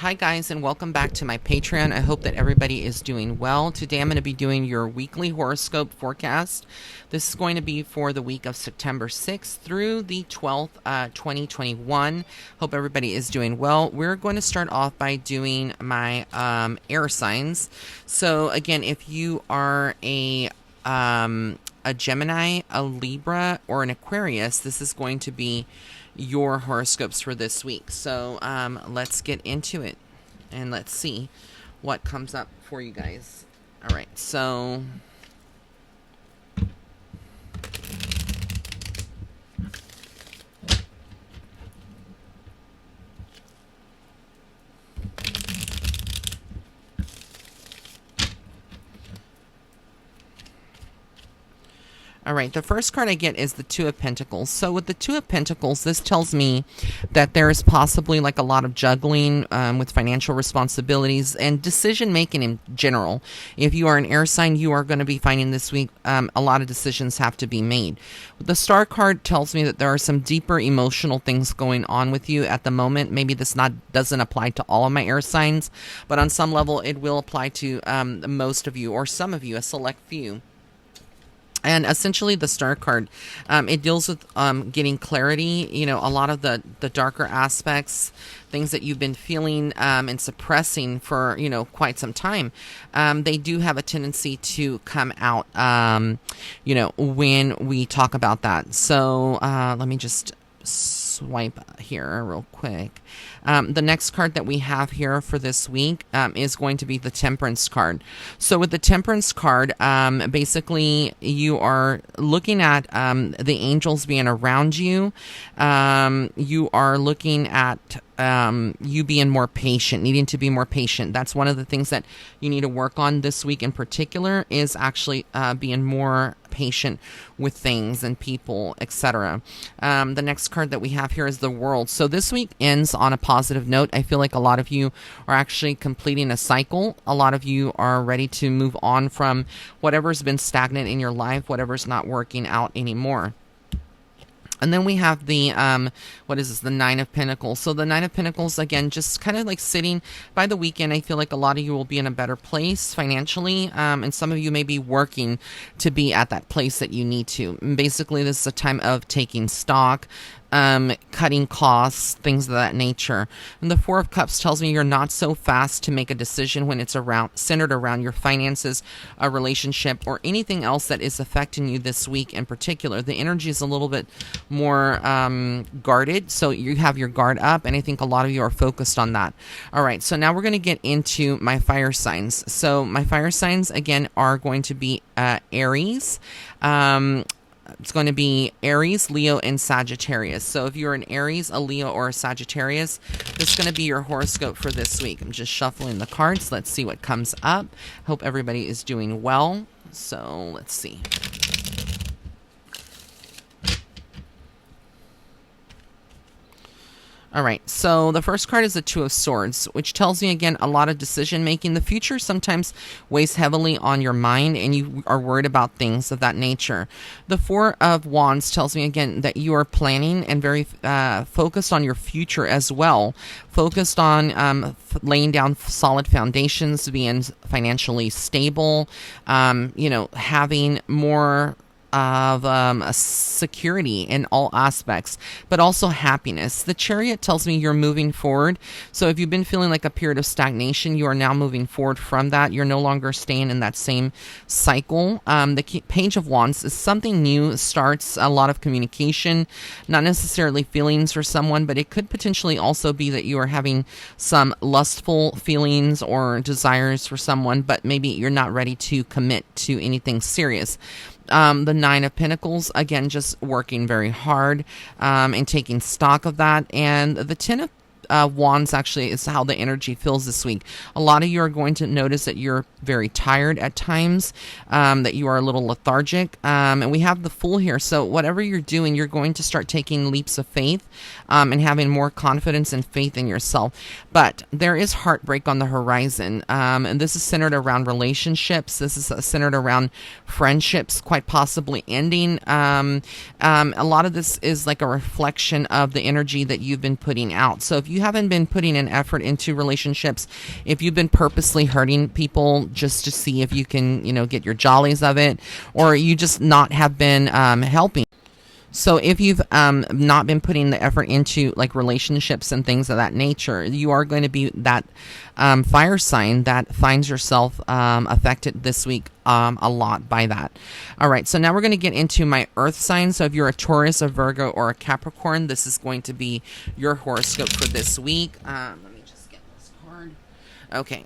Hi guys, and welcome back to my Patreon. I hope that everybody is doing well. Today I'm going to be doing your weekly horoscope forecast. This is going to be for the week of September 6th through the 12th, 2021. Hope everybody is doing well. We're going to start off by doing my air signs. So again, if you are a Gemini, a Libra, or an Aquarius, this is going to be your horoscopes for this week. So let's get into it and let's see what comes up for you guys. All right, so all right, the first card I get is the Two of Pentacles. So with the Two of Pentacles, this tells me that there is possibly like a lot of juggling with financial responsibilities and decision-making in general. If you are an air sign, you are going to be finding this week a lot of decisions have to be made. The Star card tells me that there are some deeper emotional things going on with you at the moment. Maybe this doesn't apply to all of my air signs, but on some level it will apply to most of you or some of you, a select few. And essentially the Star card, it deals with getting clarity, you know, a lot of the darker aspects, things that you've been feeling and suppressing for, you know, quite some time. They do have a tendency to come out, you know, when we talk about that. So let me just swipe here real quick. The next card that we have here for this week is going to be the Temperance card. So with the Temperance card, basically you are looking at the angels being around you. You are looking at you being more patient, needing to be more patient. That's one of the things that you need to work on this week in particular, is actually being more patient with things and people, etc. The next card that we have here is the World. So this week ends on a positive note. I feel like a lot of you are actually completing a cycle. A lot of you are ready to move on from whatever's been stagnant in your life, whatever's not working out anymore. And then we have the, what is this, the Nine of Pentacles. So the Nine of Pentacles, again, just kind of like sitting by the weekend. I feel like a lot of you will be in a better place financially. And some of you may be working to be at that place that you need to. And basically, this is a time of taking stock, cutting costs, things of that nature. And the Four of Cups tells me you're not so fast to make a decision when it's centered around your finances, a relationship, or anything else that is affecting you this week in particular. The energy is a little bit more guarded, so you have your guard up, and I think a lot of you are focused on that. All right, so now we're going to get into my fire signs. So my fire signs, again, are going to be Aries. It's going to be Aries, Leo, and Sagittarius. So if you're an Aries, a Leo, or a Sagittarius, this is going to be your horoscope for this week. I'm just shuffling the cards. Let's see what comes up. Hope everybody is doing well. So let's see. All right, so the first card is the Two of Swords, which tells me, again, a lot of decision making. The future sometimes weighs heavily on your mind, and you are worried about things of that nature. The Four of Wands tells me, again, that you are planning and very focused on your future as well. Focused on laying down solid foundations, being financially stable, you know, having more of a security in all aspects, but also happiness. The Chariot tells me you're moving forward. So if you've been feeling like a period of stagnation, you are now moving forward from that. You're no longer staying in that same cycle. The Page of Wands is something new starts, a lot of communication, not necessarily feelings for someone, but it could potentially also be that you are having some lustful feelings or desires for someone, but maybe you're not ready to commit to anything serious. The Nine of Pentacles, again, just working very hard and taking stock of that. And the Ten of Wands actually is how the energy feels this week. A lot of you are going to notice that you're very tired at times, that you are a little lethargic, and we have the Fool here. So whatever you're doing, you're going to start taking leaps of faith and having more confidence and faith in yourself. But there is heartbreak on the horizon, and this is centered around relationships. This is centered around friendships, quite possibly ending. A lot of this is like a reflection of the energy that you've been putting out. So if you haven't been putting an effort into relationships, if you've been purposely hurting people just to see if you can, get your jollies of it, or you just not have been helping. So if you've not been putting the effort into like relationships and things of that nature, you are going to be that fire sign that finds yourself affected this week a lot by that. All right, so now we're going to get into my earth sign. So if you're a Taurus, a Virgo, or a Capricorn, this is going to be your horoscope for this week. Let me just get this card. Okay,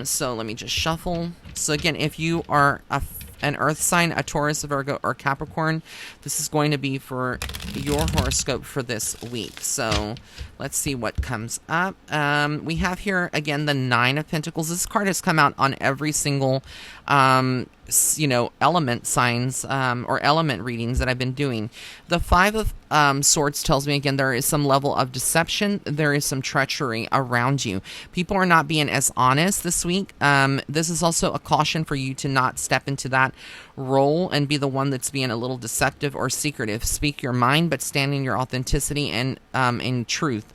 so let me just shuffle. So again, if you are an earth sign, a Taurus, a Virgo, or Capricorn, this is going to be for your horoscope for this week. So let's see what comes up. We have here again the Nine of Pentacles. This card has come out on every single element signs or element readings that I've been doing. The Five of Swords tells me again there is some level of deception, there is some treachery around you. People are not being as honest this week. This is also a caution for you to not step into that role and be the one that's being a little deceptive or secretive. Speak your mind, but stand in your authenticity and in truth.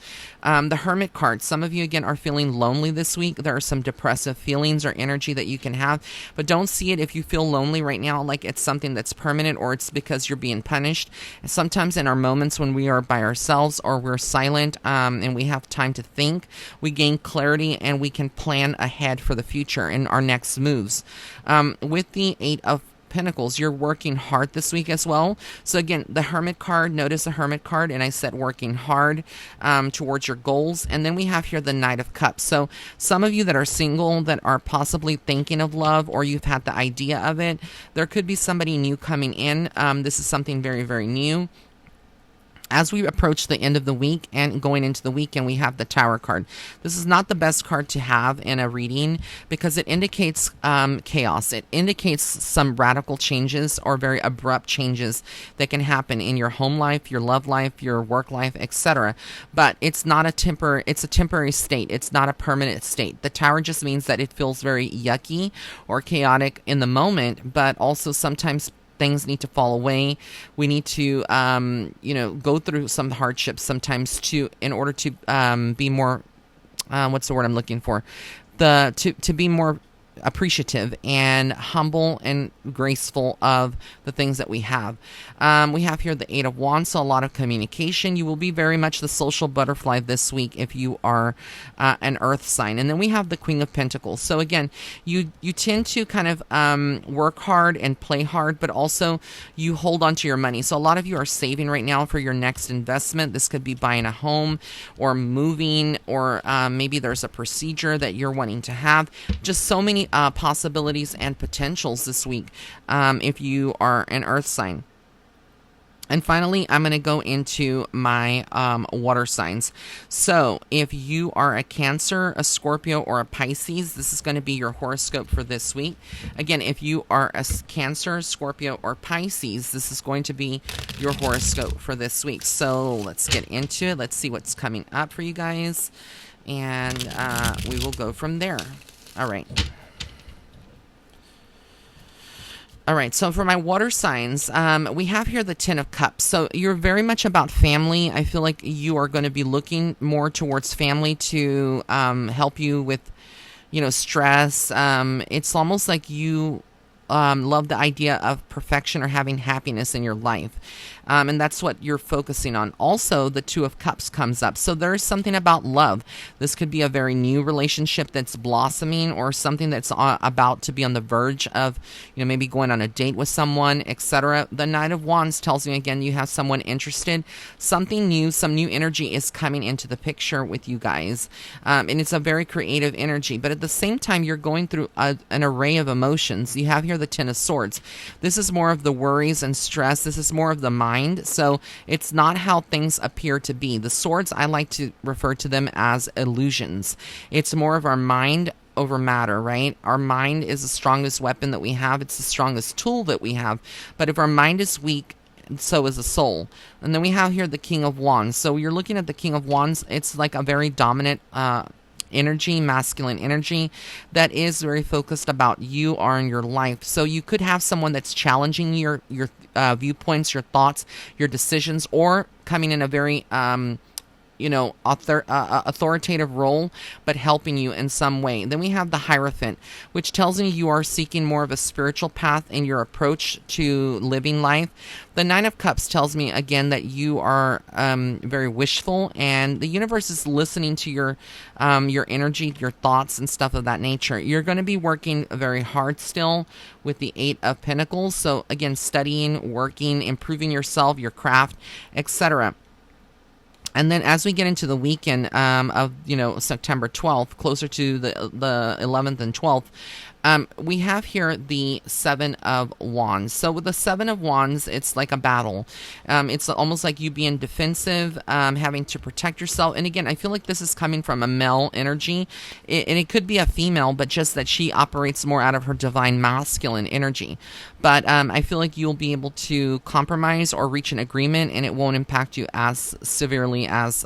The Hermit card. Some of you, again, are feeling lonely this week. There are some depressive feelings or energy that you can have, but don't see it if you feel lonely right now like it's something that's permanent or it's because you're being punished. Sometimes in our moments when we are by ourselves or we're silent and we have time to think, we gain clarity and we can plan ahead for the future and our next moves. With the Eight of Pentacles, you're working hard this week as well. So again, the Hermit card, notice the Hermit card, and I said working hard towards your goals. And then we have here the Knight of Cups. So some of you that are single, that are possibly thinking of love, or you've had the idea of it, there could be somebody new coming in. This is something very, very new. As we approach the end of the week and going into the weekend, we have the Tower card. This is not the best card to have in a reading because it indicates chaos. It indicates some radical changes or very abrupt changes that can happen in your home life, your love life, your work life, etc. But it's not it's a temporary state. It's not a permanent state. The Tower just means that it feels very yucky or chaotic in the moment, but also sometimes things need to fall away. We need to, go through some hardships sometimes in order to be more, what's the word I'm looking for? To be more appreciative and humble and graceful of the things that we have. We have here the Eight of Wands, so a lot of communication. You will be very much the social butterfly this week if you are an earth sign. And then we have the Queen of Pentacles. So again, you tend to kind of work hard and play hard, but also you hold on to your money. So a lot of you are saving right now for your next investment. This could be buying a home or moving, or maybe there's a procedure that you're wanting to have. Just so many possibilities and potentials this week if you are an earth sign. And finally, I'm going to go into my water signs. So if you are a Cancer, a Scorpio, or a Pisces, this is going to be your horoscope for this week. Again, if you are a Cancer, Scorpio, or Pisces, this is going to be your horoscope for this week. So let's get into it. Let's see what's coming up for you guys. And we will go from there. All right. All right, so for my water signs, we have here the Ten of Cups. So you're very much about family. I feel like you are going to be looking more towards family to help you with, stress. It's almost like you love the idea of perfection or having happiness in your life. And that's what you're focusing on. Also, the Two of Cups comes up. So there's something about love. This could be a very new relationship that's blossoming, or something that's about to be on the verge of, maybe going on a date with someone, etc. The Knight of Wands tells me, again, you have someone interested. Something new, some new energy is coming into the picture with you guys. And it's a very creative energy. But at the same time, you're going through an array of emotions. You have here the Ten of Swords. This is more of the worries and stress. This is more of the mind. So it's not how things appear to be. The swords, I like to refer to them as illusions. It's more of our mind over matter, right? Our mind is the strongest weapon that we have. It's the strongest tool that we have. But if our mind is weak, so is the soul. And then we have here the King of Wands. So you're looking at the King of Wands. It's like a very dominant energy, masculine energy that is very focused about you or in your life. So you could have someone that's challenging your viewpoints, your thoughts, your decisions, or coming in a very authoritative role, but helping you in some way. Then we have the Hierophant, which tells me you are seeking more of a spiritual path in your approach to living life. The Nine of Cups tells me again that you are very wishful, and the universe is listening to your energy, your thoughts, and stuff of that nature. You're going to be working very hard still with the Eight of Pentacles. So again, studying, working, improving yourself, your craft, etc. And then as we get into the weekend of September 12th, closer to the 11th and 12th, we have here the Seven of Wands. So with the Seven of Wands, it's like a battle. It's almost like you being defensive, having to protect yourself. And again, I feel like this is coming from a male energy. And it could be a female, but just that she operates more out of her divine masculine energy. But I feel like you'll be able to compromise or reach an agreement, and it won't impact you as severely as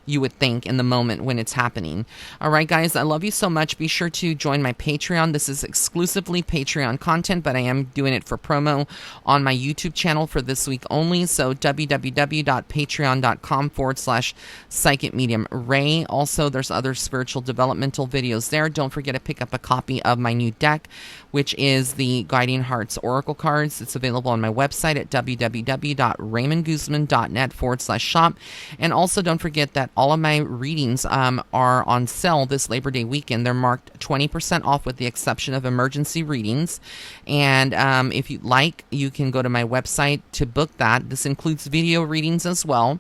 you would think in the moment when it's happening. All right, guys, I love you so much. Be sure to join my Patreon. This is exclusively Patreon content, but I am doing it for promo on my YouTube channel for this week only. So www.patreon.com/psychic medium Ray. Also, there's other spiritual developmental videos there. Don't forget to pick up a copy of my new deck, which is the Guiding Hearts Oracle cards. It's available on my website at www.raymondguzman.net/shop. And also don't forget that all of my readings are on sale this Labor Day weekend. They're marked 20% off with the exception of emergency readings. And if you'd like, you can go to my website to book that. This includes video readings as well.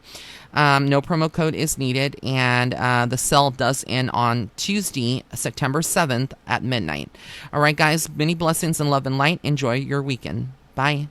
No promo code is needed, and the sale does end on Tuesday, September 7th at midnight. All right, guys, many blessings and love and light. Enjoy your weekend. Bye.